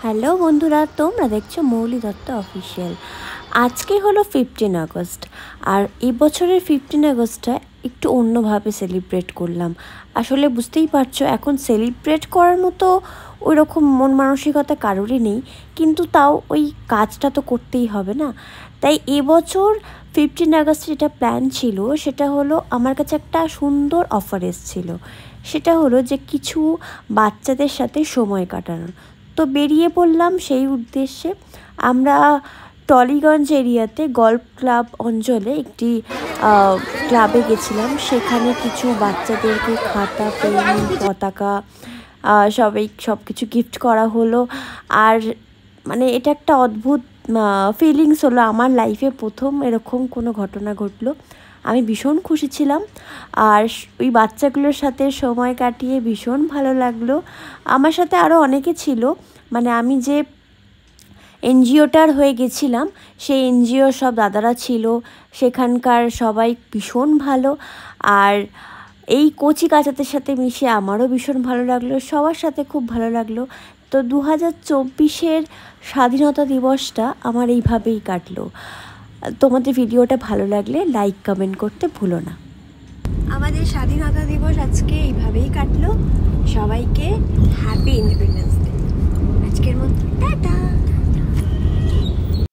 Hello বন্ধুরা, তোমরা দেখছো মৌলি দত্ত অফিসিয়াল। আজকে হলো 15 আগস্ট, আর এই বছরের 15 আগস্টটা একটু অন্যভাবে সেলিব্রেট করলাম। আসলে বুঝতেই পারছো, এখন সেলিব্রেট করার মতো ওই রকম মন মানসিকতা কারোরই নেই, কিন্তু তাও ওই কাজটা তো করতেই হবে না। তাই এবছর 15 আগস্ট যেটা প্ল্যান ছিল সেটা হলো, আমার কাছে একটা সুন্দর অফার এসেছিল। সেটা হলো যে কিছু বাচ্চাদের সাথে সময় কাটানোর। তো বেরিয়ে পড়লাম সেই উদ্দেশ্যে। আমরা টলিগঞ্জ এরিয়াতে গল্ফ ক্লাব অঞ্চলে একটি ক্লাবে গেছিলাম। সেখানে কিছু বাচ্চাদেরকে খাতা, পেন, পতাকা সব কিছু গিফট করা হলো। আর মানে এটা একটা অদ্ভুত ফিলিংস হলো, আমার লাইফে প্রথম এরকম কোনো ঘটনা ঘটলো। আমি ভীষণ খুশি ছিলাম, আর ওই বাচ্চাগুলোর সাথে সময় কাটিয়ে ভীষণ ভালো লাগলো। আমার সাথে আরও অনেকে ছিল, মানে আমি যে এনজিওটার হয়ে গেছিলাম সেই এনজিওর সব দাদারা ছিল, সেখানকার সবাই ভীষণ ভালো। আর এই কচি কাচাদের সাথে মিশে আমারও ভীষণ ভালো লাগলো, সবার সাথে খুব ভালো লাগলো। তো 2024-এর স্বাধীনতা দিবসটা আমার এইভাবেই কাটলো। তোমাদের ভিডিওটা ভালো লাগলে লাইক কমেন্ট করতে ভুলো না। আমাদের স্বাধীনতা দিবস আজকে এইভাবেই কাটলো। সবাইকে হ্যাপি ইন্ডিপেন্ডেন্স ডে। আজকের মতো টাটা।